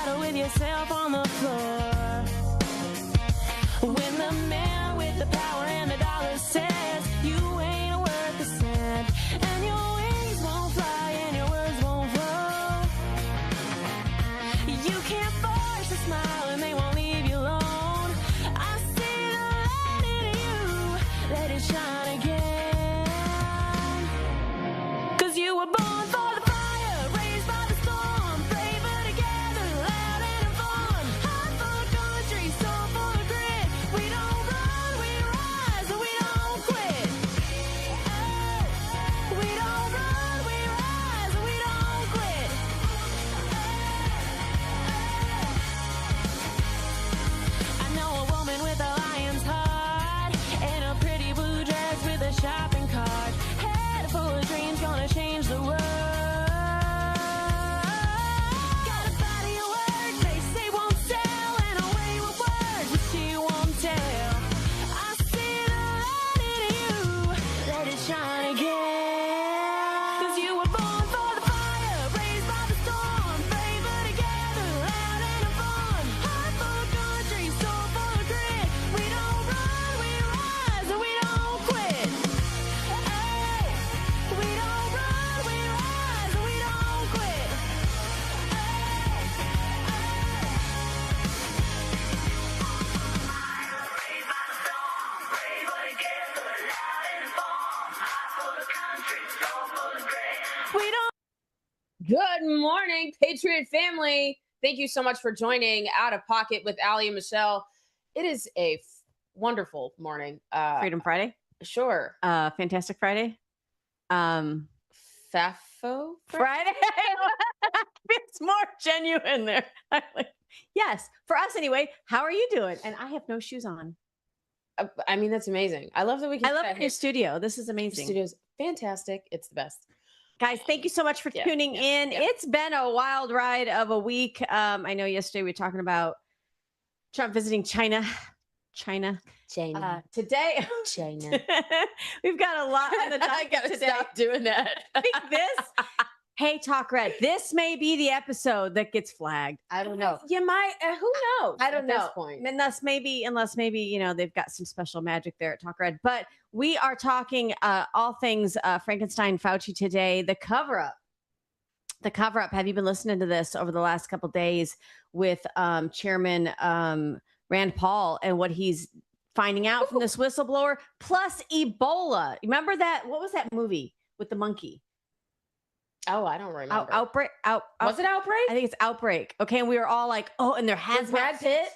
battle with yourself on the floor. When the man with the power and the dollar says you ain't worth a cent, and your wings won't fly and your words won't flow. You can't force a smile and they won't leave you alone. I see the light in you, let it shine again. 'Cause you were born for the fire, raised by the storm, braver together, loud and fun. Heart full of country, soul full of grit. We don't run, we rise, and we don't quit. Oh, we don't run, we rise, and we don't quit. I know a woman with a lion's heart and a pretty blue dress with a shopping cart. Head full of dreams, gonna change the world. Got a body of work they say won't sell, and a way with words that she won't tell. I see the light in you, let it shine again. 'Cause you were born for the fire, raised by the storm, braver together, loud and fun. Heart full of country, soul full of grit. We don't run, we rise, and we don't quit. Hey, we don't run, we rise, and we don't quit. We don't. Good morning, Patriot family. Thank you so much for joining Out of Pocket with Allie and Michelle. It is a wonderful morning. Freedom Friday, Sure. Fantastic Friday, Fafo? Friday. It's more genuine there. Yes, for us anyway. How are you doing? And I have no shoes on. I mean, that's amazing. I love that we can. I love your studio. This is The amazing. studio's fantastic. It's the best. Guys, thank you so much for tuning in. yeah. It's been a wild ride of a week. I know yesterday we were talking about Trump visiting China. China. Today, China. we've got a lot on the I docket gotta today. stop doing that. I think hey, Talk Red, this may be the episode that gets flagged. I don't know. You might. Who knows? I don't at know. this point. Unless maybe, they've got some special magic there at Talk Red. But we are talking all things Frankenstein Fauci today. The cover up. Have you been listening to this over the last couple of days with Chairman Rand Paul and what he's finding out from this whistleblower? Plus Ebola. Remember that? What was that movie with the monkey? Oh, I don't remember. Outbreak. Was it Outbreak? I think it's Outbreak. Okay, and we were all like, "Oh," and their hazmat. Brad Pitt?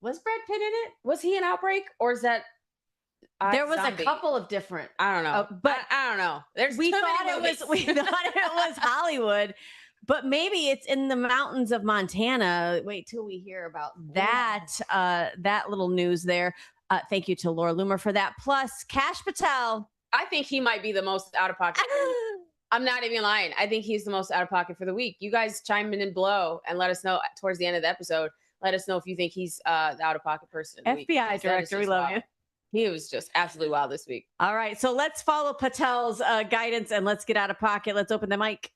Was Brad Pitt in it? Was he in Outbreak, or is that? There was Zombie? a couple of different. I don't know, but I don't know. We thought it was Hollywood, but maybe it's in the mountains of Montana. Wait till we hear about that. That little news there. Thank you to Laura Loomer for that. Plus, Kash Patel. I think he might be the most out of pocket. I'm not even lying. I think he's the most out of pocket for the week. You guys chime in and blow and let us know towards the end of the episode. Let us know if you think he's the out of pocket person. Of the week, FBI director, we love you. He was just absolutely wild this week. All right, so let's follow Patel's guidance and let's get out of pocket. Let's open the mic.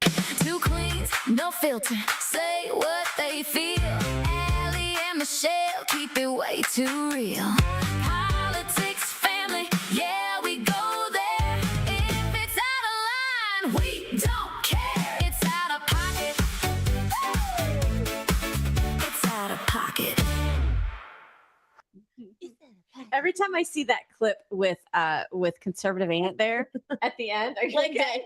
Two queens, no filter, say what they feel. Allie and Michelle keep it way too real. Politics, family, yeah, we go there. If it's out of line, we don't care. It's out of pocket. It's out of pocket. Every time I see that clip with conservative aunt there at the end, Leg day.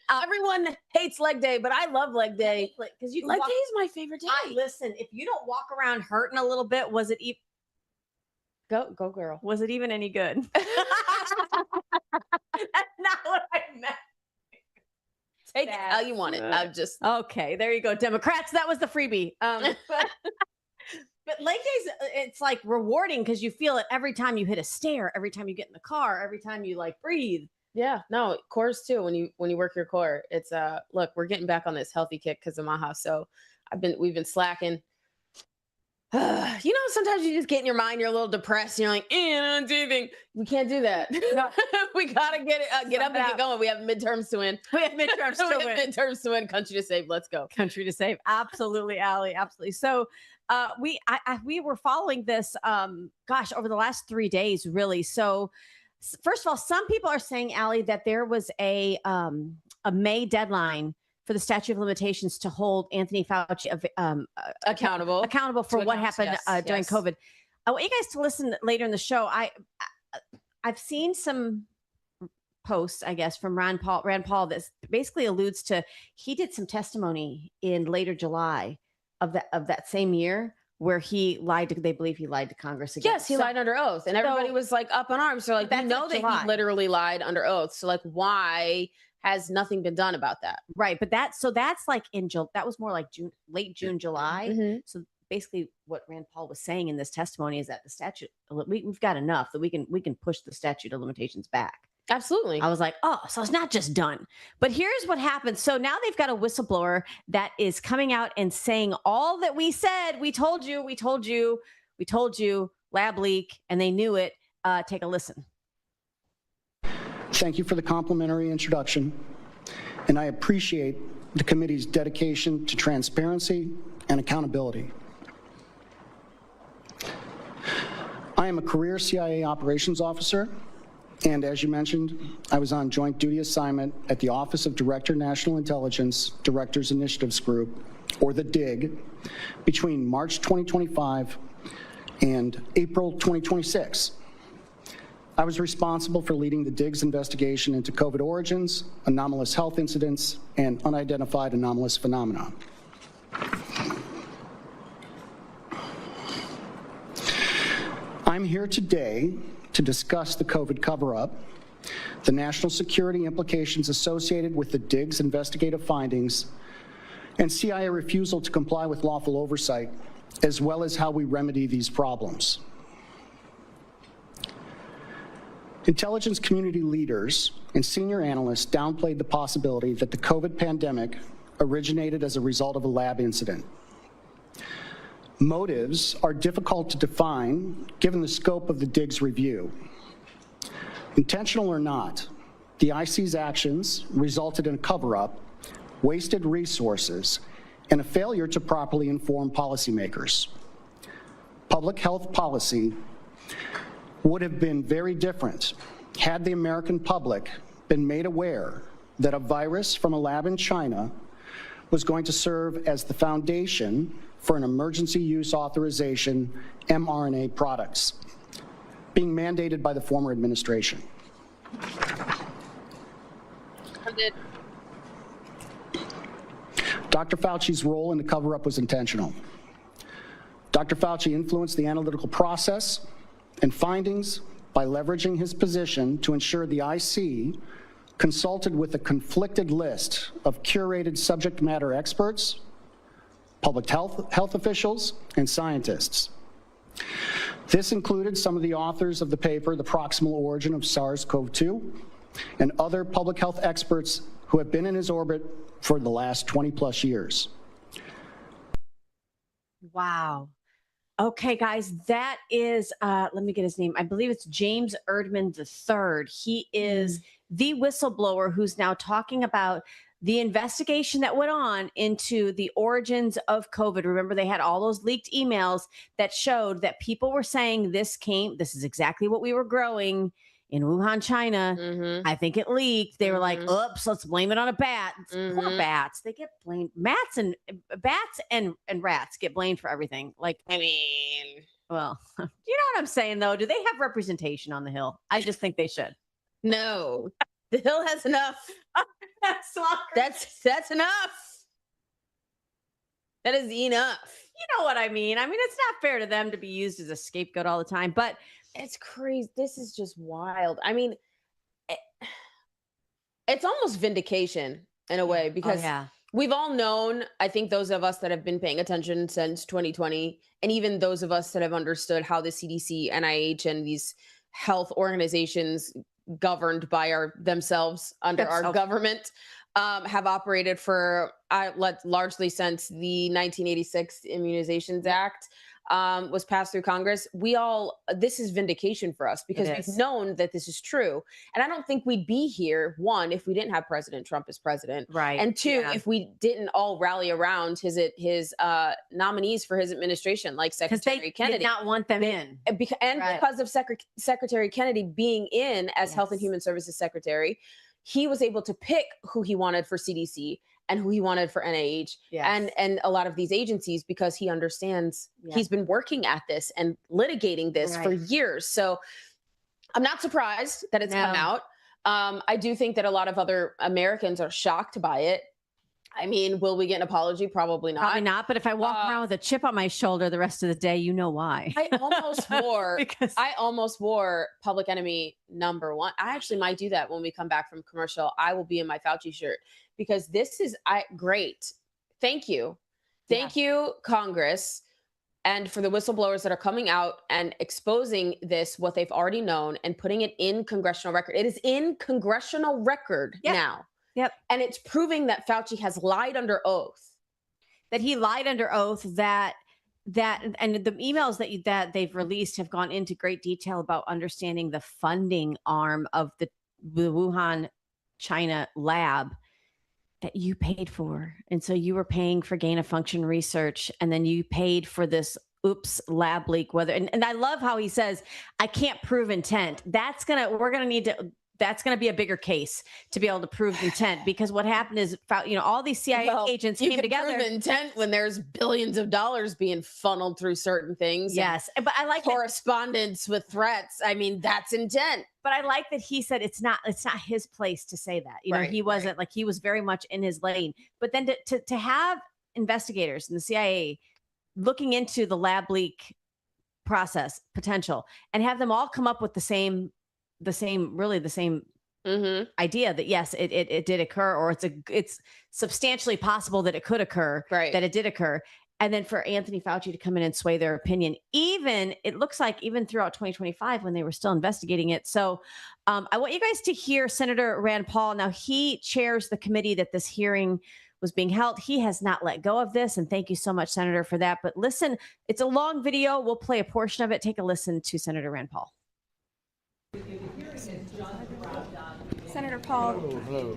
Everyone hates leg day, but I love leg day because you leg day is my favorite day. Listen, if you don't walk around hurting a little bit, was it even go girl? Was it even any good? That's not what I meant. Take it how you want it. I'm just okay. There you go, Democrats. That was the freebie. But leg days, it's like rewarding because you feel it every time you hit a stair, every time you get in the car, every time you like breathe. Yeah, no, cores too. When you work your core, it's look, we're getting back on this healthy kick because of Maha. So we've been slacking. You know, sometimes you just get in your mind, you're a little depressed, and you're like, I don't do anything. We can't do that. No. We gotta get up and get going. We have midterms to win. We have midterms to We have win. midterms to win. Country to save. Let's go. Country to save. Absolutely, Allie. Absolutely. So we were following this over the last 3 days, really. So first of all, some people are saying, Allie, that there was a May deadline for the statute of limitations to hold Anthony Fauci Accountable for To what accounts, happened yes, during yes. COVID. I want you guys to listen later in the show. I've seen some posts, I guess, from Rand Paul that basically alludes to he did some testimony in later July of that same year where he lied to, they believe he lied to Congress again. Yes, he lied under oath, and everybody was like up in arms. So like, we That's know like that July. he literally lied under oath. So like, why has nothing been done about that? Right. But that's like that was more like late June, July. Mhm. So basically what Rand Paul was saying in this testimony is that the statute, we've got enough that we can push the statute of limitations back. Absolutely. I was like, oh, so it's not just done. But here's what happened. So now they've got a whistleblower that is coming out and saying all that we said. We told you, lab leak, and they knew it. Take a listen. Thank you for the complimentary introduction, and I appreciate the committee's dedication to transparency and accountability. I am a career CIA operations officer, and as you mentioned, I was on joint duty assignment at the Office of Director National Intelligence Directors Initiatives Group, or the DIG, between March 2025 and April 2026. I was responsible for leading the DIG's investigation into COVID origins, anomalous health incidents, and unidentified anomalous phenomena. I'm here today to discuss the COVID cover-up, the national security implications associated with the DIG's investigative findings, and CIA refusal to comply with lawful oversight, as well as how we remedy these problems. Intelligence community leaders and senior analysts downplayed the possibility that the COVID pandemic originated as a result of a lab incident. Motives are difficult to define given the scope of the DIG's review. Intentional or not, the IC's actions resulted in a cover-up, wasted resources, and a failure to properly inform policymakers. Public health policy would have been very different had the American public been made aware that a virus from a lab in China was going to serve as the foundation for an emergency use authorization mRNA products being mandated by the former administration. Dr. Fauci's role in the cover-up was intentional. Dr. Fauci influenced the analytical process and findings by leveraging his position to ensure the IC consulted with a conflicted list of curated subject matter experts, public health officials, and scientists. This included some of the authors of the paper, The Proximal Origin of SARS-CoV-2, and other public health experts who have been in his orbit for the last 20+ years. Wow. Okay, guys, that is, let me get his name. I believe it's James Erdman III. He is the whistleblower who's now talking about the investigation that went on into the origins of COVID. Remember, they had all those leaked emails that showed that people were saying this is exactly what we were growing in Wuhan, China. Mm-hmm. I think it leaked. They were like, oops, let's blame it on a bat. Poor bats. They get blamed. Bats and rats get blamed for everything. Like, I mean, well, you know what I'm saying, though? Do they have representation on the Hill? I just think they should. no. The Hill has enough. That's enough. That is enough. You know what I mean? I mean, it's not fair to them to be used as a scapegoat all the time, but It's crazy. This is just wild. I mean, it's almost vindication in a way, because we've all known, I think those of us that have been paying attention since 2020, and even those of us that have understood how the CDC, NIH, and these health organizations governed by themselves under our government have operated for largely since the 1986 Immunizations Act. was passed through Congress, this is vindication for us because It we've is. known that this is true. And I don't think we'd be here, one, if we didn't have President Trump as president. Right. And two, Yeah. if we didn't all rally around his nominees for his administration, like Because they Secretary Kennedy. did not want them in. And Right. because of Secretary Kennedy being in as Health and Yes. Human Services Secretary, he was able to pick who he wanted for CDC and who he wanted for NIH Yes. and a lot of these agencies because he understands Yeah. he's been working at this and litigating this for Right. years. So I'm not surprised that it's come No. out. I do think that a lot of other Americans are shocked by it. I mean, will we get an apology? Probably not. Probably not. But if I walk around with a chip on my shoulder the rest of the day, you know why. I almost wore Because I almost wore Public Enemy #1. I actually might do that when we come back from commercial. I will be in my Fauci shirt because this is great. Thank you. Thank you, Congress. And for the whistleblowers that are coming out and exposing this, what they've already known and putting it in congressional record. It is in congressional record Yep. now. Yep. And it's proving that Fauci has lied under oath. that he lied under oath, that and the emails that they've released have gone into great detail about understanding the funding arm of the Wuhan, China lab that you paid for. And so you were paying for gain of function research, and then you paid for this lab leak, and I love how he says, I can't prove intent. That's going to be a bigger case to be able to prove intent, because what happened is, all these CIA agents you came can together. prove intent when there's billions of dollars being funneled through certain things. and Yes. But I like that, correspondence with threats. I mean, that's intent. but I like that he said it's not his place to say that. Right, He wasn't like, he was very much in his lane. But then to have investigators in the CIA looking into the lab leak process potential and have them all come up with the same Mm-hmm. idea that yes, it did occur, or it's substantially possible that it could occur, Right. that it did occur. And then for Anthony Fauci to come in and sway their opinion, it looks like even throughout 2025 when they were still investigating it. So I want you guys to hear Senator Rand Paul. Now, he chairs the committee that this hearing was being held. He has not let go of this. And thank you so much, Senator, for that. But listen, it's a long video. We'll play a portion of it. Take a listen to Senator Rand Paul. Senator Paul,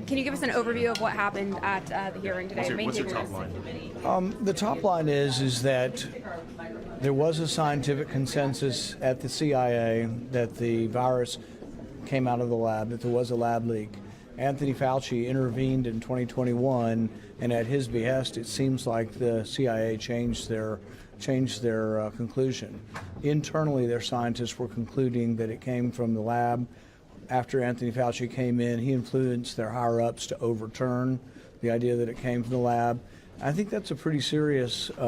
can you give us an overview of what happened at the hearing today? What's your top line? The top line is that there was a scientific consensus at the CIA that the virus came out of the lab, that there was a lab leak. Anthony Fauci intervened in 2021, and at his behest, it seems like the CIA changed their conclusion. Internally, their scientists were concluding that it came from the lab. After Anthony Fauci came in, he influenced their higher-ups to overturn the idea that it came from the lab. I think that's a pretty serious, breach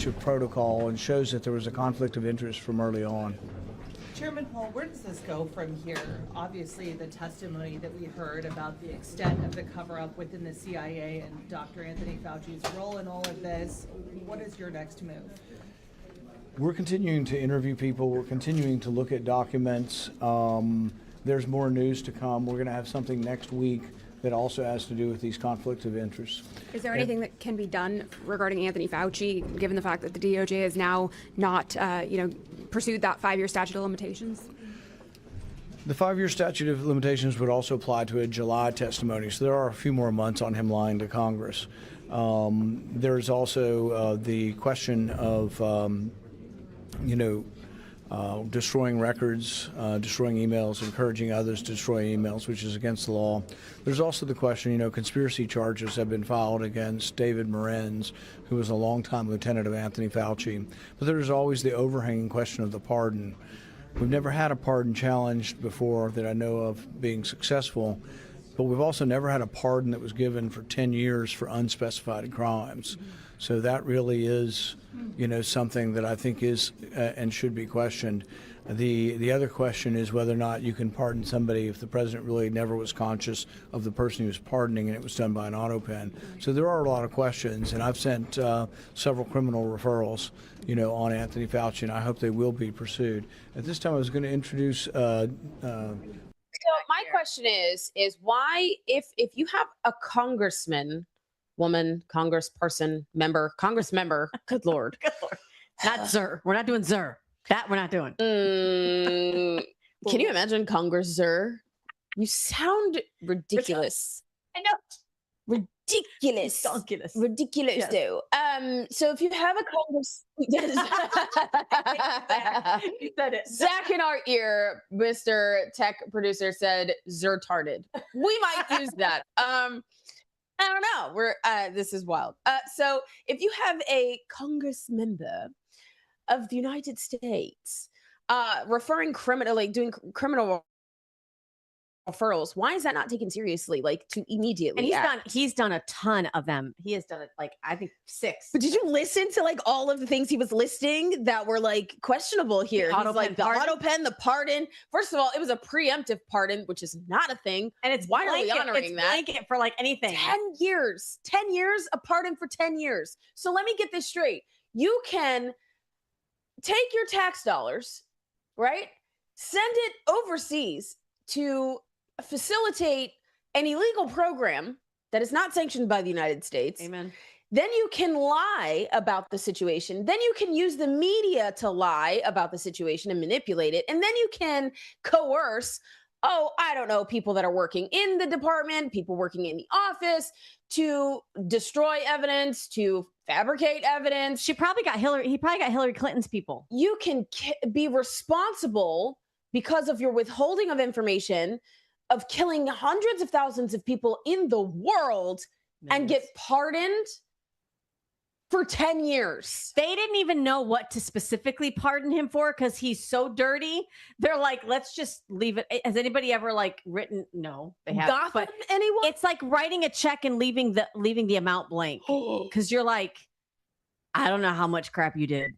of protocol, and shows that there was a conflict of interest from early on. Chairman Paul, where does this go from here? Obviously, the testimony that we heard about the extent of the cover-up within the CIA and Dr. Anthony Fauci's role in all of this, what is your next move? We're continuing to interview people. We're continuing to look at documents. There's more news to come. We're going to have something next week that also has to do with these conflicts of interest. Is there anything that can be done regarding Anthony Fauci, given the fact that the DOJ has now not, pursued that 5-year statute of limitations? The 5-year statute of limitations would also apply to a July testimony, so there are a few more months on him lying to Congress. There's also the question of destroying records, destroying emails, encouraging others to destroy emails, which is against the law. There's also the question, conspiracy charges have been filed against David Morenz, who was a longtime lieutenant of Anthony Fauci. But there's always the overhanging question of the pardon. We've never had a pardon challenged before that I know of being successful, but we've also never had a pardon that was given for 10 years for unspecified crimes. So that really is, something that I think is and should be questioned. The other question is whether or not you can pardon somebody if the president really never was conscious of the person he was pardoning and it was done by an auto pen. So there are a lot of questions, and I've sent several criminal referrals, on Anthony Fauci, and I hope they will be pursued. At this time, I was going to introduce. So my question is why, if you have a congressman Congress member. Good Lord. Good Lord. Not Zer. We're not doing Zer. That we're not doing. Can you imagine Congress Zer? You sound ridiculous. I know. Ridiculous. Ridiculous Yes. though. So if you have a Congress You said it. Zach in our ear, Mr. Tech producer said Zertarded. We might use that. I don't know. This is wild. So if you have a Congress member of the United States doing criminal referrals, why is that not taken seriously? Like to immediately. And he's done a ton of them. He has done it like I think 6. But did you listen to like all of the things he was listing that were like questionable here? He's like the auto pen, the pardon. First of all, it was a preemptive pardon, which is not a thing. And it's why are we blanket, honoring it's that? blanket for like anything. 10 years, a pardon for 10 years. So let me get this straight. You can take your tax dollars, right? Send it overseas to facilitate an illegal program that is not sanctioned by the United States. Amen. Then you can lie about the situation. Then you can use the media to lie about the situation and manipulate it. And then you can coerce, people that are working in the department, people working in the office to destroy evidence, to fabricate evidence. He probably got Hillary Clinton's people. You can be responsible because of your withholding of information of killing hundreds of thousands of people in the world and get pardoned for 10 years. They didn't even know what to specifically pardon him for because he's so dirty. They're like, let's just leave it. Has anybody ever like written? No, they haven't. Gotham, but anyone? it's like writing a check and leaving the amount blank because you're like, I don't know how much crap you did.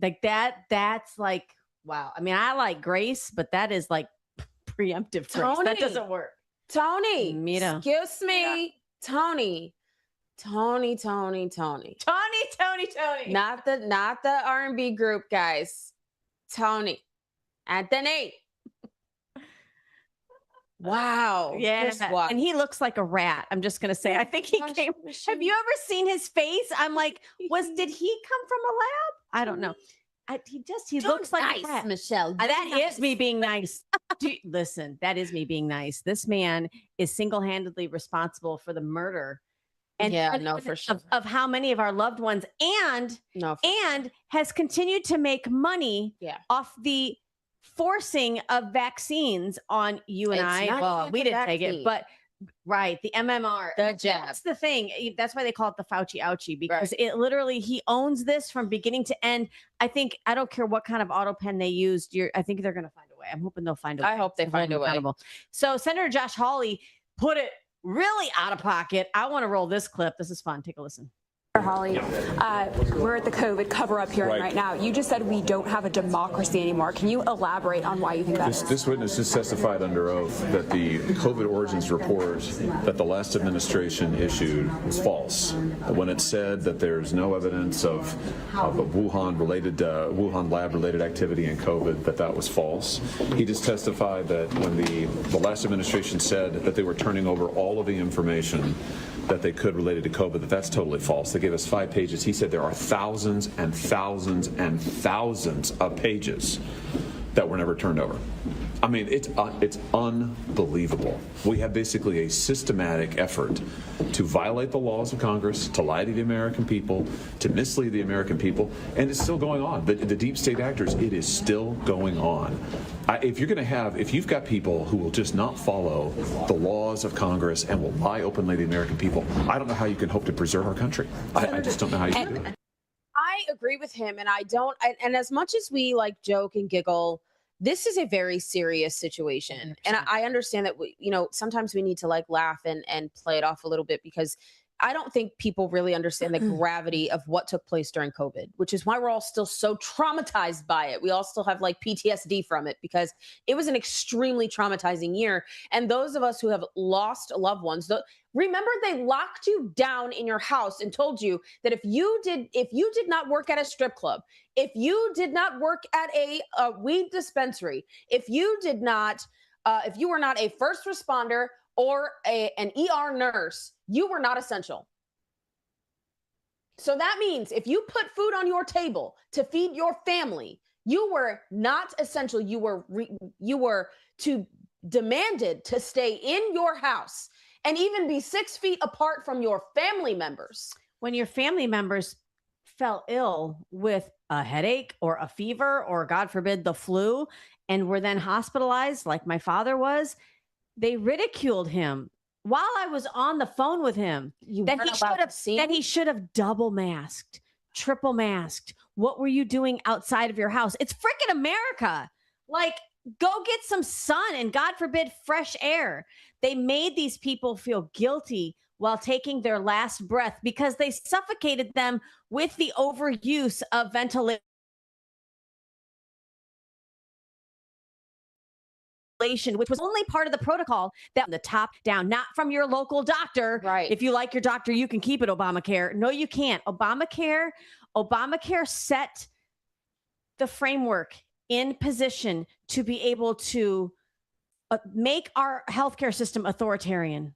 Like that's like, wow. I mean, I like grace, but that is like preemptive grace. That doesn't work. Tony, Mira. Excuse me, Tony. Tony. Not the R&B group, guys. Tony. Anthony. Wow. Yeah. Just what? And he looks like a rat. I'm just going to say, I think he came. Have you ever seen his face? I'm like, did he come from a lab? I don't know. He looks like nice, a rat. Michelle. That is me being nice. Listen, that is me being nice. This man is single-handedly responsible for the murder. For sure. Of how many of our loved ones and has continued to make money off the forcing of vaccines on you and I. Well, we didn't take it, but the MMR. The jab. That's the thing. That's why they call it the Fauci ouchie, because it literally, he owns this from beginning to end. I don't care what kind of auto pen they used. I think they're going to find a way. I'm hoping they'll find a way. I hope they find a way. So Senator Josh Hawley put it really out of pocket. I want to roll this clip. This is fun. Take a listen. Holly, we're at the COVID cover-up hearing right now. You just said we don't have a democracy anymore. Can you elaborate on why you think that is? This witness just testified under oath that the COVID origins report that the last administration issued was false. When it said that there's no evidence of a Wuhan lab-related activity in COVID, that was false. He just testified that when the last administration said that they were turning over all of the information that they could related to COVID, that's totally false. They gave us 5 pages. He said there are thousands and thousands and thousands of pages that were never turned over. I mean, it's unbelievable. We have basically a systematic effort to violate the laws of Congress, to lie to the American people, to mislead the American people, and it's still going on. The deep state actors, it is still going on. If you've got people who will just not follow the laws of Congress and will lie openly to the American people, I don't know how you can hope to preserve our country. I just don't know how you can do it. I agree with him, and and as much as we like joke and giggle, this is a very serious situation. 100%. And I understand that sometimes we need to like laugh and play it off a little bit, because I don't think people really understand the gravity of what took place during COVID, which is why we're all still so traumatized by it. We all still have like PTSD from it, because it was an extremely traumatizing year. And those of us who have lost loved ones, remember they locked you down in your house and told you that if you did not work at a strip club, if you did not work at a weed dispensary, if you were not a first responder or an ER nurse, you were not essential. So that means if you put food on your table to feed your family, you were not essential. You were demanded to stay in your house and even be 6 feet apart from your family members. When your family members fell ill with a headache or a fever or, God forbid, the flu, and were then hospitalized like my father was, they ridiculed him while I was on the phone with him. That he should have double masked, triple masked. What were you doing outside of your house? It's freaking America. Like, go get some sun and, God forbid, fresh air. They made these people feel guilty while taking their last breath because they suffocated them with the overuse of ventilation, which was only part of the protocol that from the top down, not from your local doctor. Right. If you like your doctor, you can keep it, Obamacare. No, you can't. Obamacare set the framework in position to be able to make our healthcare system authoritarian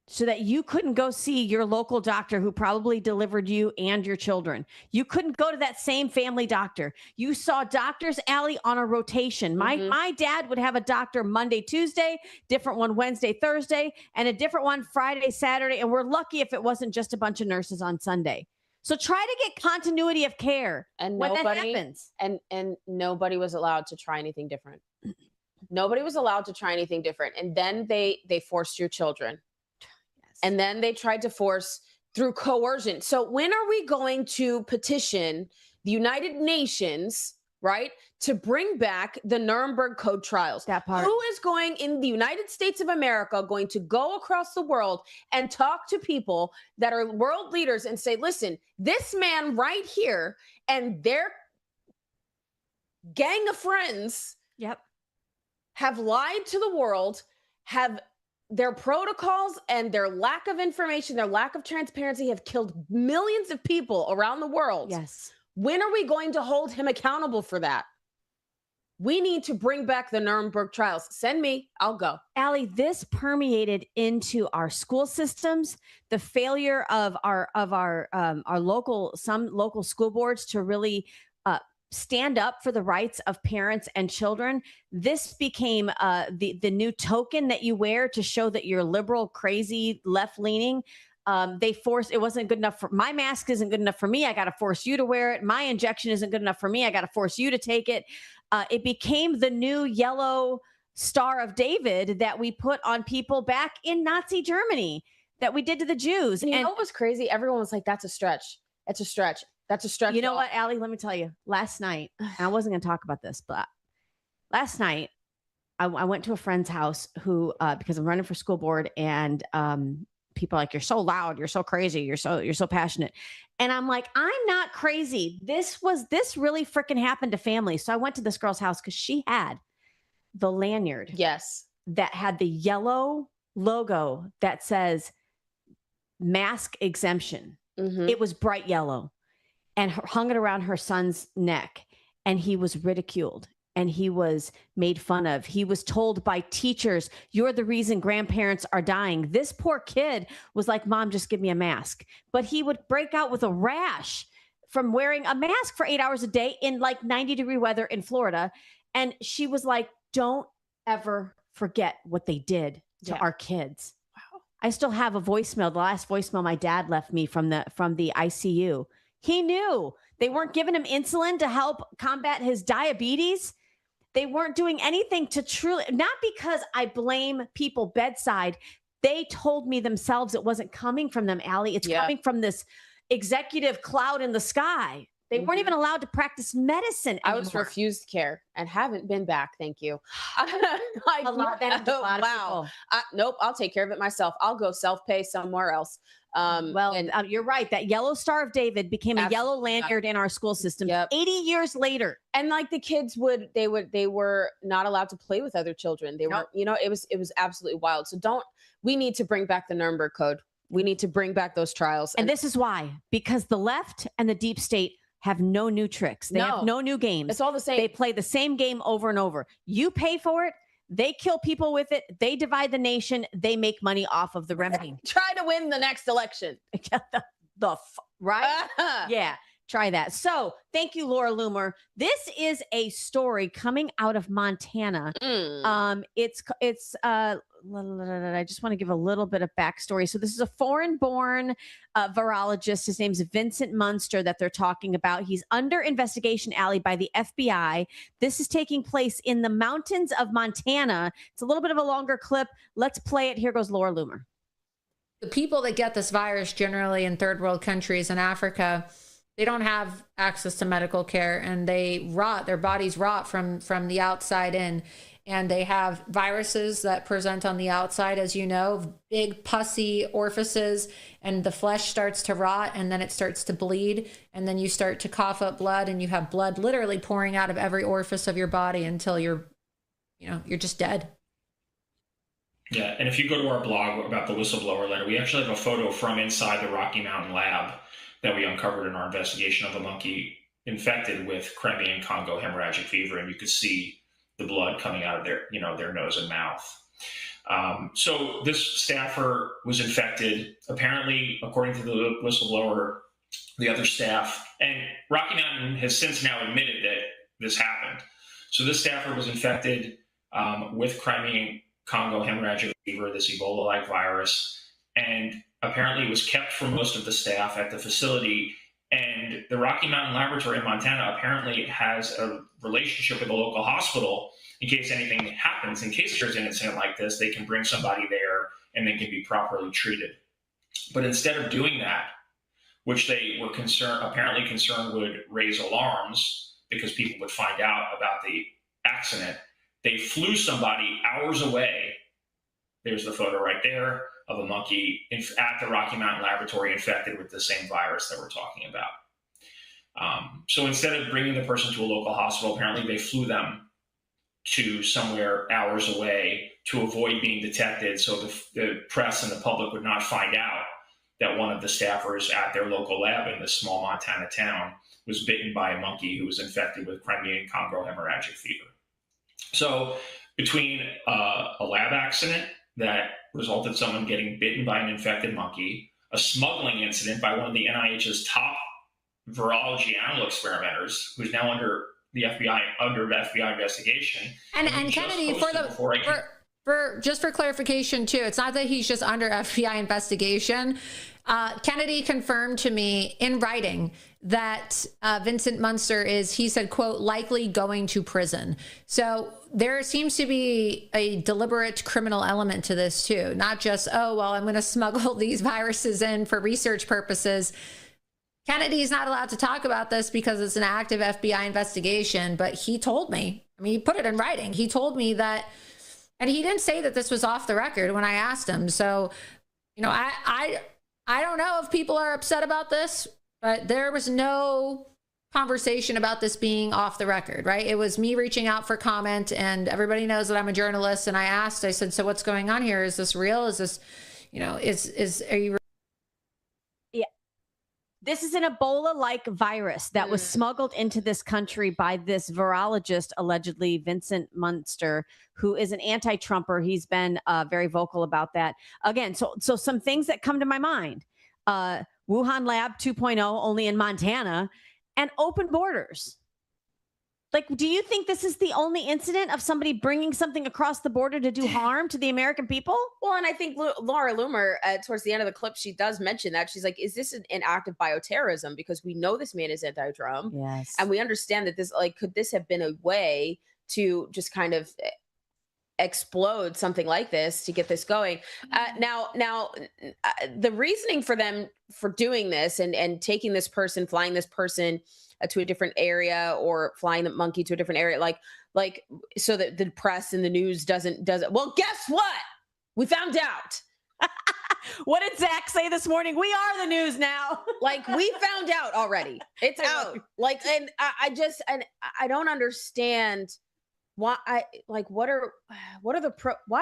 so that you couldn't go see your local doctor who probably delivered you and your children. You couldn't go to that same family doctor. You saw doctors, Allie, on a rotation. My dad would have a doctor Monday, Tuesday, different one Wednesday, Thursday, and a different one Friday, Saturday. And we're lucky if it wasn't just a bunch of nurses on Sunday. So try to get continuity of care and when nobody, that happens. And nobody was allowed to try anything different. Nobody was allowed to try anything different. And then they forced your children. Yes. And then they tried to force through coercion. So when are we going to petition the United Nations, right, to bring back the Nuremberg Code trials? That part. Who is going in the United States of America going to go across the world and talk to people that are world leaders and say, listen, this man right here and their gang of friends have lied to the world, have their protocols and their lack of information, their lack of transparency have killed millions of people around the world. Yes. When are we going to hold him accountable for that? We need to bring back the Nuremberg trials. Send me, I'll go. Allie, this permeated into our school systems. The failure of our local school boards to really stand up for the rights of parents and children. This became the new token that you wear to show that you're liberal, crazy, left leaning. They forced, it wasn't good enough for my mask isn't good enough for me. I got to force you to wear it. My injection isn't good enough for me. I got to force you to take it. It became the new yellow Star of David that we put on people back in Nazi Germany that we did to the Jews. And you know what was crazy? Everyone was like, that's a stretch. It's a stretch. That's a stretch. You know what, Allie, let me tell you, last night, and I wasn't going to talk about this, but last night I went to a friend's house who, because I'm running for school board and, people are like, you're so loud, you're so crazy, you're so passionate. And I'm like, I'm not crazy. This really freaking happened to families. So I went to this girl's house because she had the lanyard. Yes. That had the yellow logo that says mask exemption. Mm-hmm. It was bright yellow and hung it around her son's neck. And he was ridiculed. And he was made fun of. He was told by teachers, you're the reason grandparents are dying. This poor kid was like, Mom, just give me a mask. But he would break out with a rash from wearing a mask for 8 hours a day in like 90-degree weather in Florida. And she was like, don't ever forget what they did to our kids. Wow. I still have a voicemail, the last voicemail my dad left me from the ICU. He knew they weren't giving him insulin to help combat his diabetes. They weren't doing anything to truly, not because I blame people bedside. They told me themselves it wasn't coming from them, Allie. It's coming from this executive cloud in the sky. They weren't even allowed to practice medicine anymore. I was refused care and haven't been back. Thank you. Like, a lot of people. Nope, I'll take care of it myself. I'll go self-pay somewhere else. You're right. That yellow Star of David became a yellow lanyard in our school system 80 years later. And like the kids they were not allowed to play with other children. They were, it was absolutely wild. So we need to bring back the Nuremberg Code. We need to bring back those trials. And this is why, because the left and the deep state have no new tricks. They have no new games. It's all the same. They play the same game over and over. You pay for it. They kill people with it. They divide the nation. They make money off of the remedy. Try to win the next election. right? Yeah, try that. So thank you, Laura Loomer. This is a story coming out of Montana. I just want to give a little bit of backstory. So this is a foreign-born virologist. His name's Vincent Munster that they're talking about. He's under investigation, Allie, by the FBI. This is taking place in the mountains of Montana. It's a little bit of a longer clip. Let's play it. Here goes Laura Loomer. The people that get this virus generally in third world countries in Africa, they don't have access to medical care, and they rot, their bodies rot from the outside in. And they have viruses that present on the outside, as you know, big pussy orifices, and the flesh starts to rot, and then it starts to bleed, and then you start to cough up blood, and you have blood literally pouring out of every orifice of your body until you're just dead. Yeah, and if you go to our blog about the whistleblower letter, we actually have a photo from inside the Rocky Mountain lab that we uncovered in our investigation of a monkey infected with Crimean Congo hemorrhagic fever, and you could see the blood coming out of their nose and mouth. So this staffer was infected. Apparently, according to the whistleblower, the other staff, and Rocky Mountain has since now admitted that this happened. So this staffer was infected with Crimean Congo hemorrhagic fever, this Ebola-like virus, and apparently was kept from most of the staff at the facility. And the Rocky Mountain Laboratory in Montana apparently has a relationship with a local hospital in case anything happens. In case there's an incident like this, they can bring somebody there and they can be properly treated. But instead of doing that, which they were apparently concerned would raise alarms because people would find out about the accident, they flew somebody hours away. There's the photo right there of a monkey at the Rocky Mountain Laboratory infected with the same virus that we're talking about. So instead of bringing the person to a local hospital, apparently they flew them to somewhere hours away to avoid being detected, so the press and the public would not find out that one of the staffers at their local lab in this small Montana town was bitten by a monkey who was infected with Crimean Congo hemorrhagic fever. So between a lab accident that resulted in someone getting bitten by an infected monkey, a smuggling incident by one of the NIH's top virology animal experimenters, who's now under the FBI investigation. And Kennedy, just for clarification too, it's not that he's just under FBI investigation. Kennedy confirmed to me in writing that Vincent Munster is, he said, quote, likely going to prison. So there seems to be a deliberate criminal element to this too, not just, oh, well, I'm going to smuggle these viruses in for research purposes. Kennedy's not allowed to talk about this because it's an active FBI investigation, but he told me, I mean, he put it in writing. He told me that, and he didn't say that this was off the record when I asked him. So, I don't know if people are upset about this, but there was no conversation about this being off the record, right? It was me reaching out for comment, and everybody knows that I'm a journalist. And I said, so what's going on here? Is this real? Is this, are you? Yeah. This is an Ebola-like virus that was smuggled into this country by this virologist, allegedly Vincent Munster, who is an anti-Trumper. He's been very vocal about that. Again, so some things that come to my mind. Wuhan Lab 2.0 only in Montana, and open borders. Like, do you think this is the only incident of somebody bringing something across the border to do harm to the American people? Well, and I think Laura Loomer, towards the end of the clip, she does mention that. She's like, is this an act of bioterrorism? Because we know this man is anti-Trump. Yes. And we understand that this, could this have been a way to just kind of explode something like this to get this going? Now, the reasoning for them for doing this and taking this person, flying this person to a different area, or flying the monkey to a different area, like so that the press and the news doesn't. Well, guess what? We found out. What did Zach say this morning? We are the news now. We found out already. It's out. And I don't understand why. Why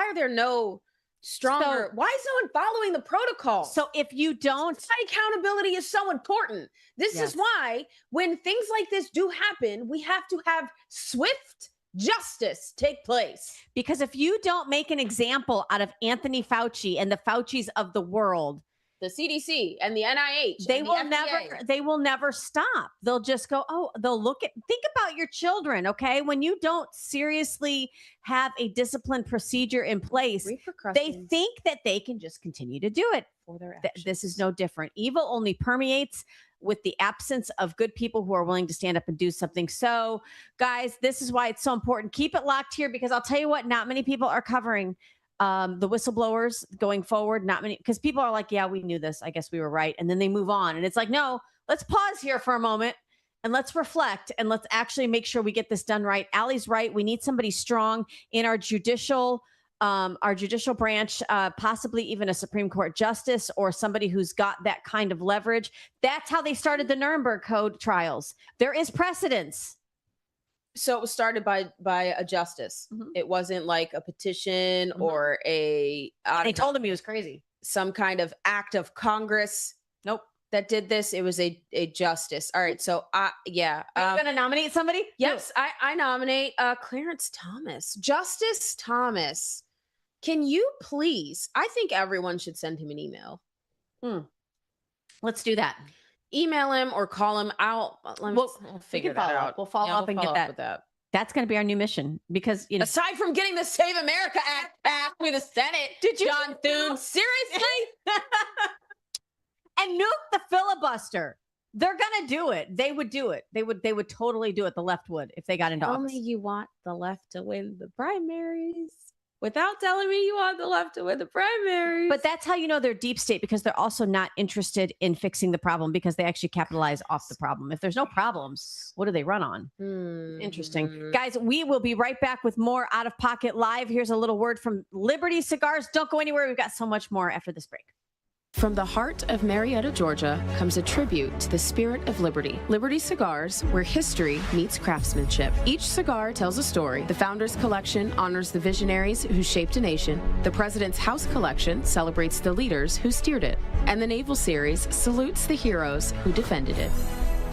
are there no stronger? Why is no one following the protocol? So if you don't, accountability is so important. This is why when things like this do happen, we have to have swift justice take place. Because if you don't make an example out of Anthony Fauci and the Faucis of the world, the CDC and the NIH. They and the will FDA. they will never stop. They'll just go, oh, they'll think about your children, okay? When you don't seriously have a disciplined procedure in place, they Repercussions think that they can just continue to do it. for their This is no different. Evil only permeates with the absence of good people who are willing to stand up and do something. So, guys, this is why it's so important. Keep it locked here, because I'll tell you what, not many people are covering the whistleblowers going forward. Not many, because people are like, yeah, we knew this. I guess we were right. And then they move on. And it's like, no, let's pause here for a moment and let's reflect and let's actually make sure we get this done right. Allie's right. We need somebody strong in our judicial branch, possibly even a Supreme Court justice or somebody who's got that kind of leverage. That's how they started the Nuremberg Code trials. There is precedence. So it was started by a justice. It wasn't like a petition or They told him he was crazy. some kind of act of Congress. Nope. That did this. It was a justice. All right. So Are you going to nominate somebody? yes, I nominate Clarence Thomas. Justice Thomas. Can you please? I think everyone should send him an email. Let's do that. Email him or call him. We'll figure that out. We'll follow up and get that. with that. That's going to be our new mission, because Aside from getting the Save America Act passed through the Senate, Did you- John Thune? Seriously? and nuke the filibuster. They're going to do it. They would do it. They would totally do it. The left would, if they got into Only office. you want the left to win the primaries without telling me you want the left to win the primaries. But that's how you know they're deep state, because they're also not interested in fixing the problem, because they actually capitalize off the problem. If there's no problems, what do they run on? Interesting. Guys, we will be right back with more Out of Pocket Live. Here's a little word from Liberty Cigars. Don't go anywhere. We've got so much more after this break. From the heart of Marietta, Georgia, comes a tribute to the spirit of liberty. Liberty Cigars, where history meets craftsmanship. Each cigar tells a story. The Founders Collection honors the visionaries who shaped a nation. The President's House Collection celebrates the leaders who steered it. And the Naval Series salutes the heroes who defended it.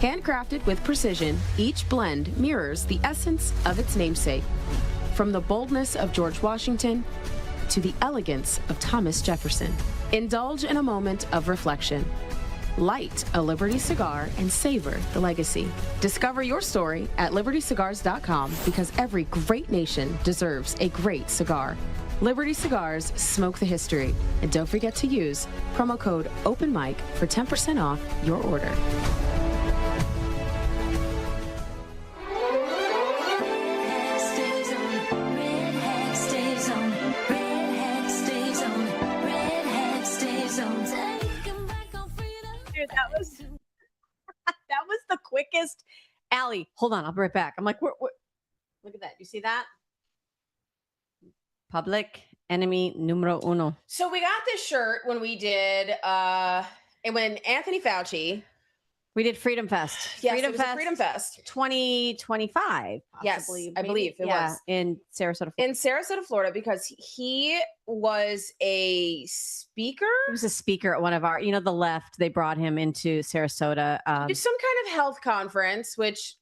Handcrafted with precision, each blend mirrors the essence of its namesake. From the boldness of George Washington to the elegance of Thomas Jefferson. Indulge in a moment of reflection. Light a Liberty cigar and savor the legacy. Discover your story at libertycigars.com, because every great nation deserves a great cigar. Liberty Cigars, smoke the history. And don't forget to use promo code OpenMic for 10% off your order. Dude, that was the quickest. Allie, hold on. I'll be right back. I'm like, look at that. You see that? Public enemy numero uno. So we got this shirt when we did, and when Anthony Fauci. We did Freedom Fest. Yes, Freedom Fest. Freedom Fest 2025. Yes, possibly, I believe it was. In Sarasota. In Sarasota, Florida, because he was a speaker. He was a speaker at one of our, the left. They brought him into Sarasota. It's some kind of health conference, which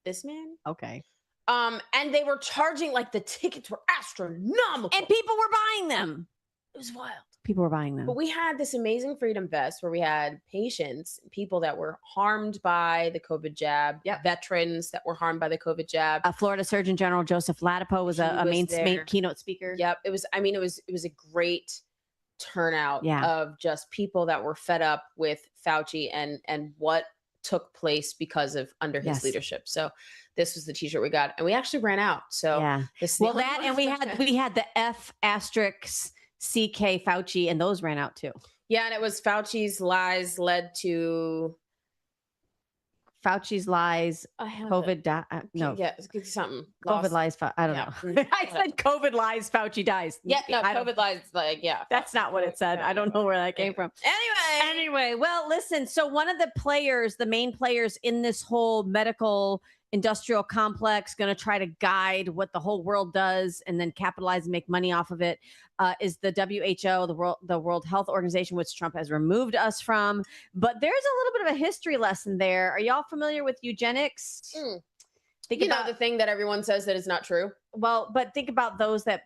this man. Okay. And they were charging, like, the tickets were astronomical. And people were buying them. It was wild. People were buying them. But we had this amazing Freedom Fest where we had patients, people that were harmed by the COVID jab, veterans that were harmed by the COVID jab. Florida Surgeon General Joseph Ladapo was a main keynote speaker. Yep. It was a great turnout of just people that were fed up with Fauci and what took place because of under his leadership. So this was the t-shirt we got, and we actually ran out. So and we had the F asterisk CK Fauci, and those ran out too. Yeah, and it was Fauci's lies led to Fauci's lies. COVID something. COVID lies. I don't know. I said COVID lies. Fauci dies. Yeah, no, COVID lies. That's not what it said. I don't know where that came from. Anyway, well, listen. So one of the main players in this whole medical industrial complex, going to try to guide what the whole world does and then capitalize and make money off of it, is the WHO, the World Health Organization, which Trump has removed us from. But there's a little bit of a history lesson there. Are y'all familiar with eugenics? Think about the thing that everyone says that is not true. Well, but think about those that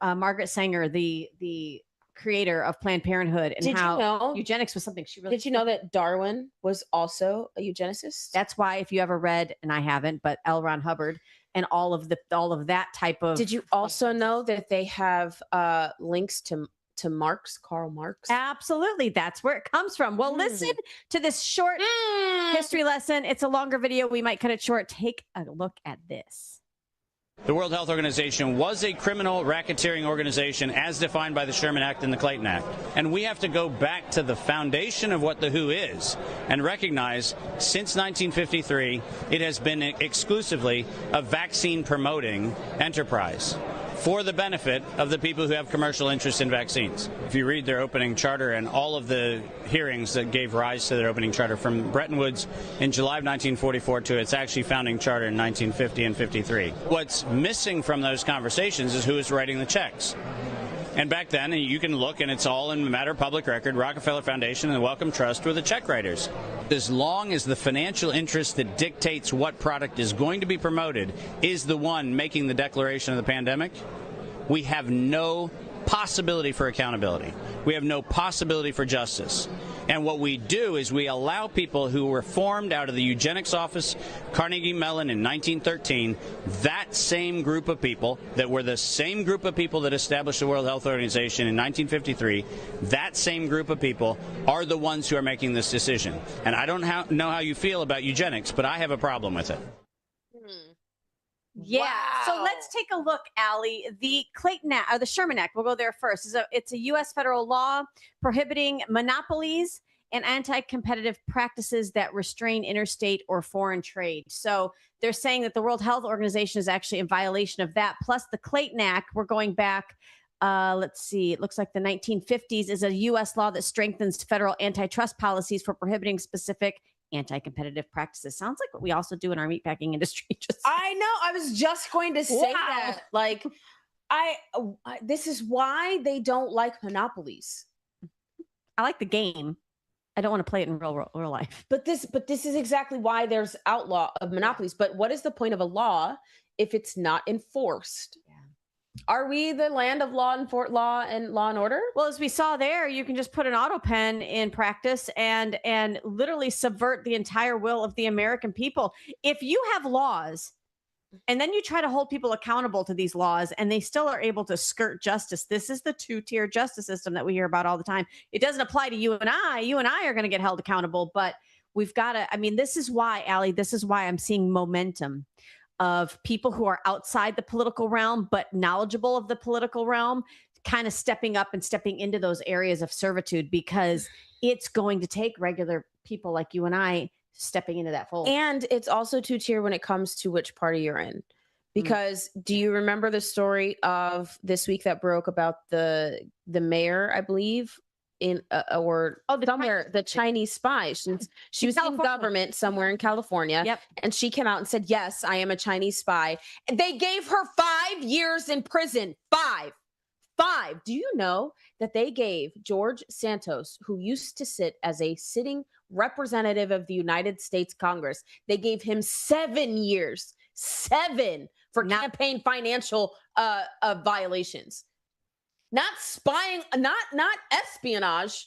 Margaret Sanger, the creator of Planned Parenthood, and Did how you know eugenics was something she really. Did you know that Darwin was also a eugenicist? That's why, if you ever read, and I haven't, but L. Ron Hubbard and all of that type of. Did you also know that they have links to Marx, Karl Marx? Absolutely. That's where it comes from. Well, listen to this short history lesson. It's a longer video. We might cut it short. Take a look at this. The World Health Organization was a criminal racketeering organization as defined by the Sherman Act and the Clayton Act. And we have to go back to the foundation of what the WHO is and recognize since 1953, it has been exclusively a vaccine promoting enterprise for the benefit of the people who have commercial interest in vaccines. If you read their opening charter and all of the hearings that gave rise to their opening charter from Bretton Woods in July of 1944 to its actually founding charter in 1950 and 53. What's missing from those conversations is who is writing the checks. And back then, you can look, and it's all in a matter of public record, Rockefeller Foundation and the Wellcome Trust were the check writers. As long as the financial interest that dictates what product is going to be promoted is the one making the declaration of the pandemic, we have no possibility for accountability. We have no possibility for justice. And what we do is we allow people who were formed out of the eugenics office, Carnegie Mellon in 1913, that same group of people that were the same group of people that established the World Health Organization in 1953, that same group of people are the ones who are making this decision. And I don't know how you feel about eugenics, but I have a problem with it. Yeah. Wow. So let's take a look, Allie. The Clayton Act, or the Sherman Act, we'll go there first. It's a U.S. federal law prohibiting monopolies and anti-competitive practices that restrain interstate or foreign trade. So they're saying that the World Health Organization is actually in violation of that. Plus the Clayton Act, we're going back, let's see, it looks like the 1950s, is a U.S. law that strengthens federal antitrust policies for prohibiting specific anti-competitive practices. Sounds like what we also do in our meatpacking industry. I know. I was just going to say that. Like, this is why they don't like monopolies. I like the game. I don't want to play it in real life. But this is exactly why there's outlaw of monopolies. But what is the point of a law if it's not enforced? Are we the land of law and order? Well, as we saw there, you can just put an auto pen in practice and literally subvert the entire will of the American people. If you have laws and then you try to hold people accountable to these laws and they still are able to skirt justice, this is the two-tier justice system that we hear about all the time. It doesn't apply to you and I. You and I are going to get held accountable, but we've got to, I mean, this is why, Allie, this is why I'm seeing momentum of people who are outside the political realm, but knowledgeable of the political realm, kind of stepping up and stepping into those areas of servitude, because it's going to take regular people like you and I stepping into that fold. And it's also two-tier when it comes to which party you're in. Because do you remember the story of this week that broke about the mayor, I believe, the Chinese spy. She was in government somewhere in California. Yep. And she came out and said, yes, I am a Chinese spy. And they gave her 5 years in prison. 5. Do you know that they gave George Santos, who used to sit as a sitting representative of the United States Congress, they gave him 7 years. 7 for campaign financial violations. Not spying, not espionage,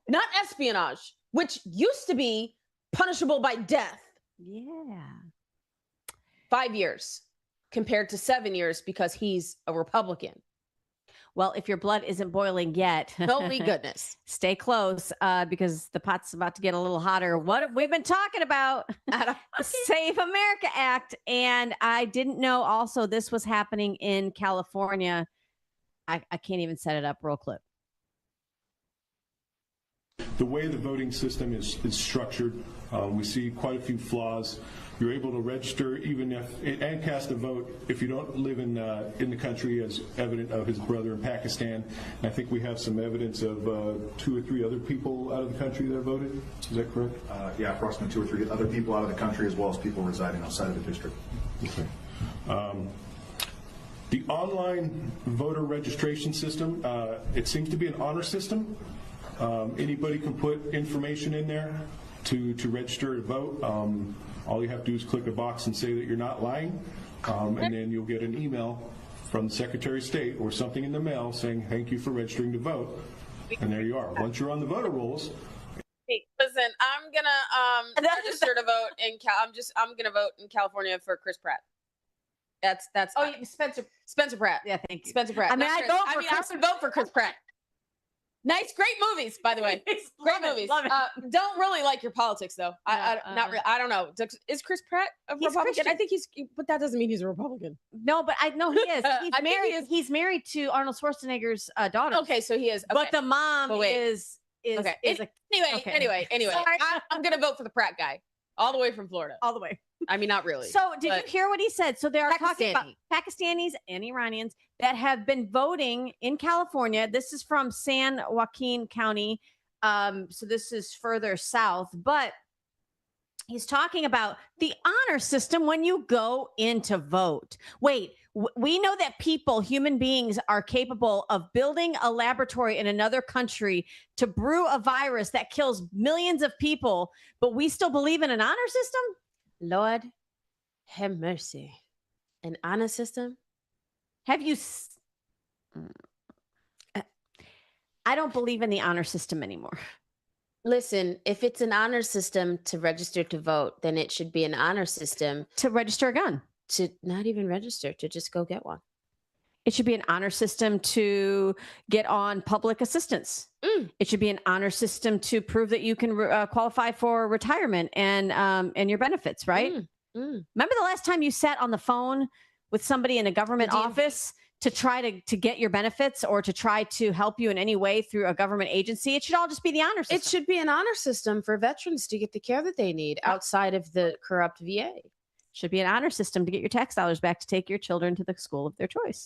not espionage, which used to be punishable by death. Yeah. 5 years compared to 7 years because he's a Republican. Well, if your blood isn't boiling yet, holy goodness, stay close because the pot's about to get a little hotter. What have we been talking about? The Save America Act. And I didn't know also this was happening in California. I can't even set it up. Roll clip. The way the voting system is structured, we see quite a few flaws. You're able to register even and cast a vote if you don't live in the country, as evident of his brother in Pakistan. And I think we have some evidence of 2 or 3 other people out of the country that voted. Is that correct? Yeah, approximately 2 or 3 other people out of the country, as well as people residing outside of the district. Okay. The online voter registration system, it seems to be an honor system. Anybody can put information in there to register to vote. All you have to do is click a box and say that you're not lying, and then you'll get an email from the Secretary of State or something in the mail saying, thank you for registering to vote. And there you are. Once you're on the voter rolls. Hey, listen, I'm gonna register to vote in I'm gonna vote in California for Chris Pratt. That's Spencer Pratt. Yeah, thank you. Spencer Pratt. I mean, Not Chris. I would vote for Chris Pratt. Nice, great movies, by the way. Great movies. Love it. Don't really like your politics, though. Not really. I don't know. Is Chris Pratt a Republican? Christian. I think but that doesn't mean he's a Republican. No, but I know he is. He's I think married. he is. He's married to Arnold Schwarzenegger's daughter. Okay, so he is. Okay. But the mom is okay. okay. Anyway. Sorry. I'm gonna vote for the Pratt guy, all the way from Florida. all the way. I mean, not really. So did you hear what he said? So there are talking about Pakistani. Pakistanis and Iranians that have been voting in California. This is from San Joaquin County. So this is further south, but he's talking about the honor system when you go in to vote. Wait, we know that human beings are capable of building a laboratory in another country to brew a virus that kills millions of people, but we still believe in an honor system? Lord, have mercy. An honor system? Have you? I don't believe in the honor system anymore. Listen, if it's an honor system to register to vote, then it should be an honor system to register a gun. To not even register, to just go get one. It should be an honor system to get on public assistance. It should be an honor system to prove that you can qualify for retirement and your benefits, right? Remember the last time you sat on the phone with somebody in a government office to try to get your benefits or to try to help you in any way through a government agency? It should all just be the honor system. It should be an honor system for veterans to get the care that they need outside of the corrupt VA. Should be an honor system to get your tax dollars back to take your children to the school of their choice.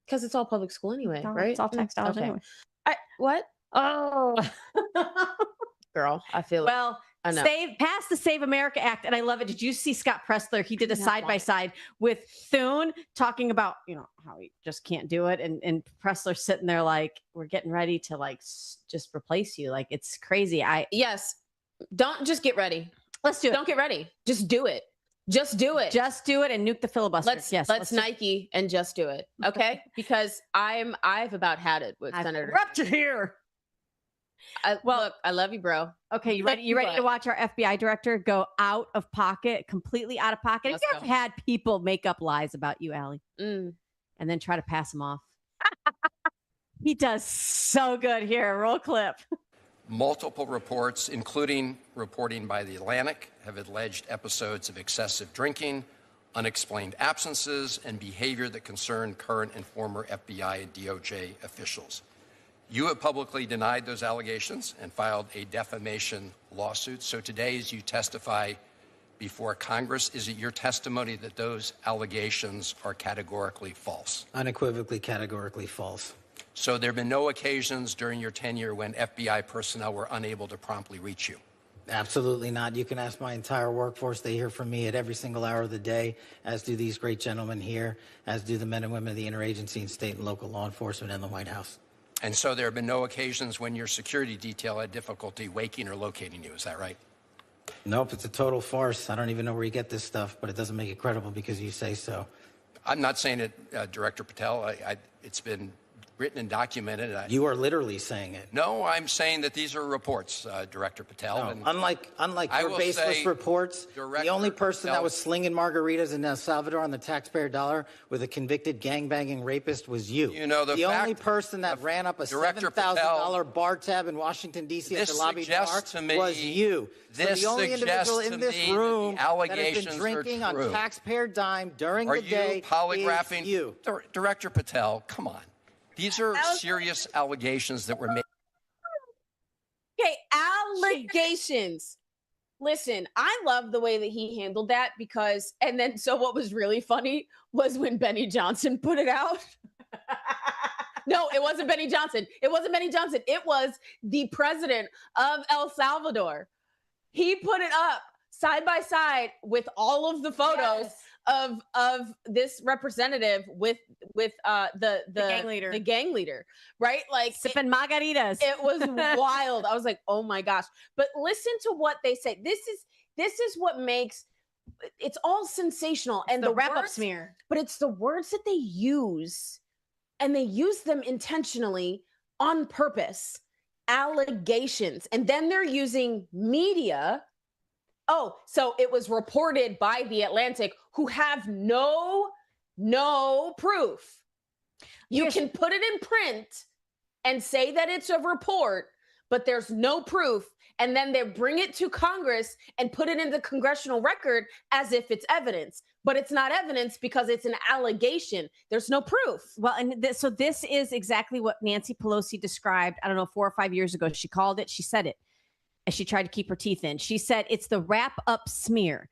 Because it's all public school anyway, right? It's all tax dollars anyway. What? Oh, girl, I feel it. Well, pass the Save America Act, and I love it. Did you see Scott Pressler? He did a side-by-side with Thune talking about, how he just can't do it. And Pressler sitting there like, we're getting ready to just replace you. Like, it's crazy. Yes. Don't just get ready. Let's do it. Don't get ready. Just do it. Just do it. Just do it and nuke the filibuster. Let's Nike and just do it. Okay? Because I've about had it with Senator. Rupture here. Look, I love you, bro. Okay, you ready to watch our FBI director go out of pocket, completely out of pocket? Have you ever had people make up lies about you, Allie? And then try to pass them off? He does so good here. Roll clip. Multiple reports, including reporting by The Atlantic, have alleged episodes of excessive drinking, unexplained absences, and behavior that concern current and former FBI and DOJ officials. You have publicly denied those allegations and filed a defamation lawsuit. So today, as you testify before Congress, is it your testimony that those allegations are categorically false? Unequivocally, categorically false. So there have been no occasions during your tenure when FBI personnel were unable to promptly reach you? Absolutely not. You can ask my entire workforce. They hear from me at every single hour of the day, as do these great gentlemen here, as do the men and women of the interagency and state and local law enforcement and the White House. And so there have been no occasions when your security detail had difficulty waking or locating you. Is that right? Nope. It's a total farce. I don't even know where you get this stuff, but it doesn't make it credible because you say so. I'm not saying it, Director Patel. It's been written and documented. You are literally saying it. No, I'm saying that these are reports, Director Patel. No, and unlike your baseless reports, the only person that was slinging margaritas in El Salvador on the taxpayer dollar with a convicted gangbanging rapist was you. The only person that ran up a $7,000 bar tab in Washington, D.C. at the lobby bar was you. This so the only individual in this room that has been drinking on taxpayer dime during the day is you. Director Patel, come on. These are serious allegations that were made. Okay, allegations. Listen, I love the way that he handled that so what was really funny was when Benny Johnson put it out. No, it wasn't Benny Johnson. It wasn't Benny Johnson. It was the president of El Salvador. He put it up side by side with all of the photos of this representative with the gang leader, right? Like sipping margaritas. It was wild. I was like, oh my gosh. But listen to what they say. This is what makes it's all sensational. And the wrap-up words, smear. but it's the words that they use, and they use them intentionally on purpose. Allegations. And then they're using media. Oh, so it was reported by The Atlantic, who have no proof. You can put it in print and say that it's a report, but there's no proof. And then they bring it to Congress and put it in the congressional record as if it's evidence. But it's not evidence because it's an allegation. There's no proof. Well, and so this is exactly what Nancy Pelosi described, I don't know, 4 or 5 years ago. She called it, she said it, as she tried to keep her teeth in. She said it's the wrap-up smear.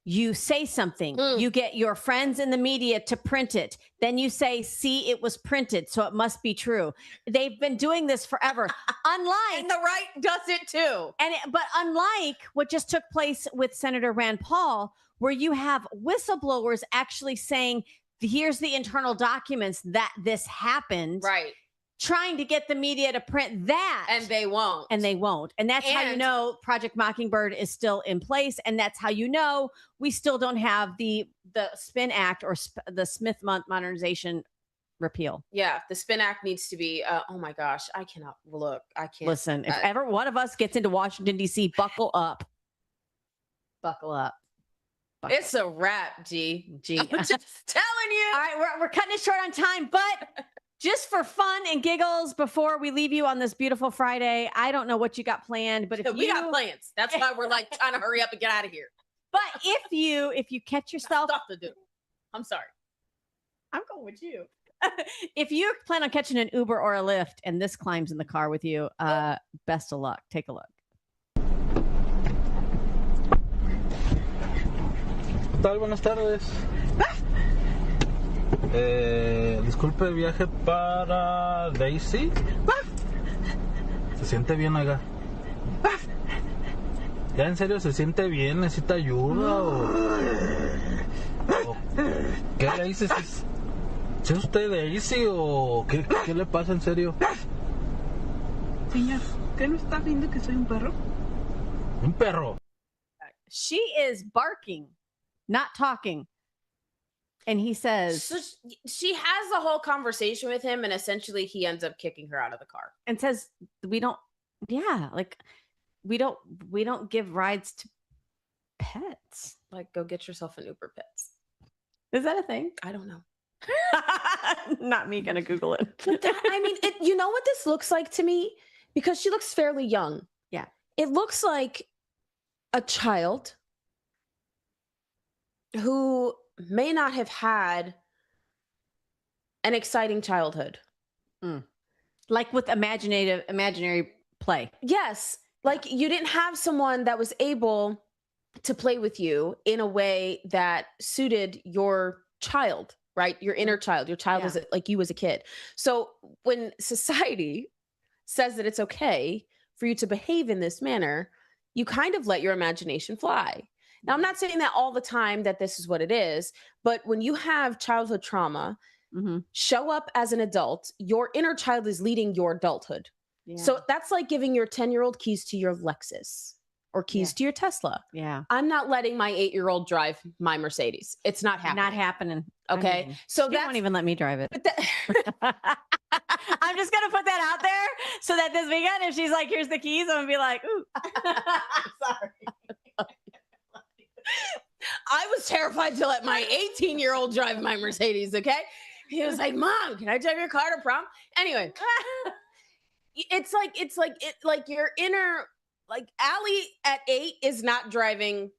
You say something, you get your friends in the media to print it. Then you say, see, it was printed, so it must be true. They've been doing this forever. Unlike, and the right does it too. But unlike what just took place with Senator Rand Paul, where you have whistleblowers actually saying, here's the internal documents that this happened. Right. Trying to get the media to print that. And they won't. And that's how you know Project Mockingbird is still in place. And that's how you know we still don't have the Spin Act or the Smith Modernization repeal. Yeah, the Spin Act needs to be, oh my gosh, I cannot look. I can't. Listen, if ever one of us gets into Washington, D.C., buckle up. Buckle up. It's a wrap, G. I'm just telling you. All right, we're cutting it short on time, but just for fun and giggles, before we leave you on this beautiful Friday, I don't know what you got planned, but if we got plans. That's why we're like trying to hurry up and get out of here. But if you catch yourself, stuff to do. I'm sorry. I'm going with you. If you plan on catching an Uber or a Lyft and this climbs in the car with you, best of luck. Take a look. ¿Qué tal? Buenas tardes. Disculpe el viaje para Daisy. Se siente bien, oiga. Ya en serio se siente bien, necesita ayuda o ¿qué le dice? ¿Es usted Daisy o qué le pasa en serio? Señor, ¿qué no está viendo que soy un perro? Un perro. She is barking, not talking. And he says, so she has a whole conversation with him, and essentially he ends up kicking her out of the car and says, we don't give rides to pets. Like, go get yourself an Uber Pets. Is that a thing? I don't know. Not me gonna Google it. But I mean, you know what this looks like to me? Because she looks fairly young. Yeah. It looks like a child who may not have had an exciting childhood. Like with imaginary play. Yes. Like you didn't have someone that was able to play with you in a way that suited your child, right? Your inner child. Your child was like you as a kid. So when society says that it's okay for you to behave in this manner, you kind of let your imagination fly. Now, I'm not saying that all the time that this is what it is, but when you have childhood trauma show up as an adult, your inner child is leading your adulthood. Yeah. So that's like giving your 10-year-old keys to your Lexus or keys to your Tesla. Yeah. I'm not letting my 8-year-old drive my Mercedes. It's not happening. Not happening. Okay. I mean, so that won't even let me drive it. I'm just going to put that out there so that this weekend, if she's like, here's the keys, I'm going to be like, ooh, sorry. I was terrified to let my 18-year-old drive my Mercedes. Okay. He was like, Mom, can I drive your car to prom? Anyway, it's like your inner, like Allie at 8 is not driving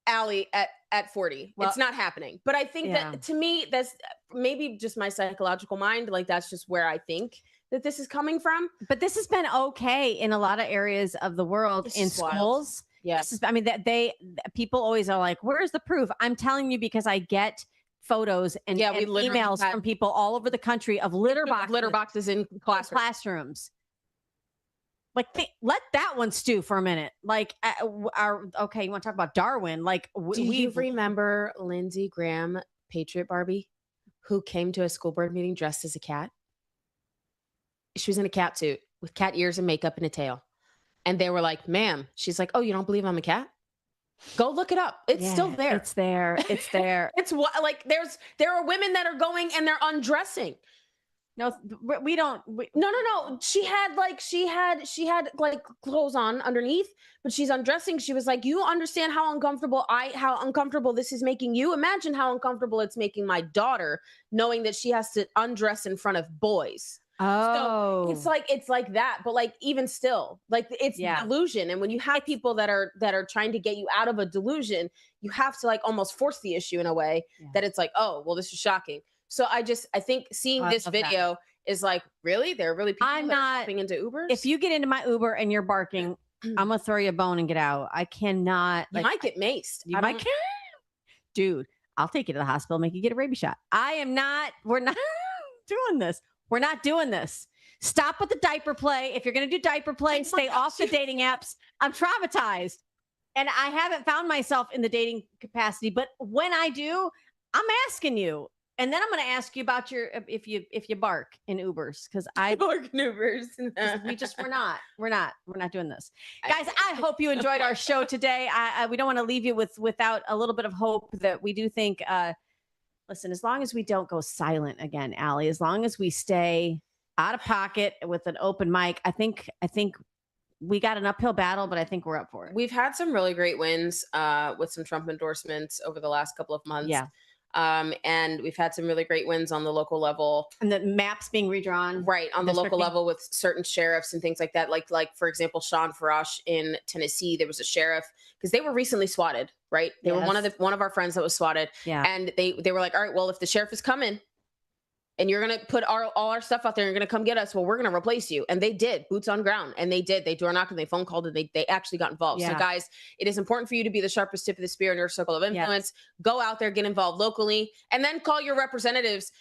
Allie at 40. Well, it's not happening. But I think that to me, that's maybe just my psychological mind. Like that's just where I think that this is coming from. But this has been okay in a lot of areas of the world in schools. Yes. I mean, people always are like, where's the proof? I'm telling you because I get photos and emails from people all over the country of litter boxes in classrooms. Like, let that one stew for a minute. Like, okay, you want to talk about Darwin? Like, do you remember Lindsey Graham, Patriot Barbie, who came to a school board meeting dressed as a cat? She was in a cat suit with cat ears and makeup and a tail. And they were like, ma'am. She's like, oh, you don't believe I'm a cat? Go look it up. It's still there. It's there. It's there. It's what like there are women that are going and they're undressing. No, we don't. No. She had like clothes on underneath, but she's undressing. She was like, "You understand how uncomfortable this is making you? Imagine how uncomfortable it's making my daughter, knowing that she has to undress in front of boys." Oh, so it's like that, but like even still, like it's delusion. And when you have people that are trying to get you out of a delusion, you have to like almost force the issue in a way that it's like, oh, well, this is shocking. So I think seeing this video is like, really? There are really people that are jumping into Ubers? If you get into my Uber and you're barking, I'm gonna throw you a bone and get out. I cannot. You might get maced. You might, dude. I'll take you to the hospital, make you get a rabies shot. We're not doing this. We're not doing this. Stop with the diaper play. If you're gonna do diaper play, stay off the dating apps. I'm traumatized, and I haven't found myself in the dating capacity. But when I do, I'm asking you. And then I'm going to ask you about if you bark in Ubers, because I bark in Ubers. we're not doing this, guys. I hope you enjoyed our show today. We don't want to leave you without a little bit of hope that we do think. Listen, as long as we don't go silent again, Allie, as long as we stay out of pocket with an open mic, I think we got an uphill battle, but I think we're up for it. We've had some really great wins with some Trump endorsements over the last couple of months. Yeah. And we've had some really great wins on the local level, and the maps being redrawn on the local level with certain sheriffs and things like that. Like for example, Sean Farash in Tennessee, there was a sheriff because they were recently swatted, right? They were one of our friends that was swatted. Yeah. And they were like, all right, well, if the sheriff is coming and you're going to put all our stuff out there, you're going to come get us, well, we're going to replace you. And they did, boots on ground. And they did. They door knocked and they phone called and they actually got involved. So guys, it is important for you to be the sharpest tip of the spear in your circle of influence. Go out there, get involved locally, and then call your representatives,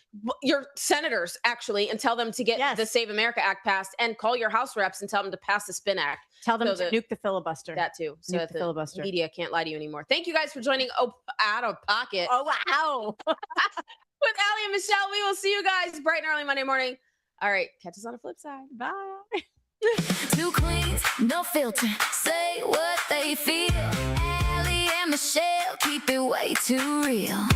your senators actually, and tell them to get the Save America Act passed, and call your House reps and tell them to pass the Spin Act. Tell them to nuke the filibuster. That too. So nuke that the filibuster. Media can't lie to you anymore. Thank you guys for joining Out of Pocket. Oh, wow. With Allie and Michelle. We will see you guys bright and early Monday morning. All right. Catch us on the flip side. Bye. Two queens, no filter. Say what they feel. Allie and Michelle keep it way too real.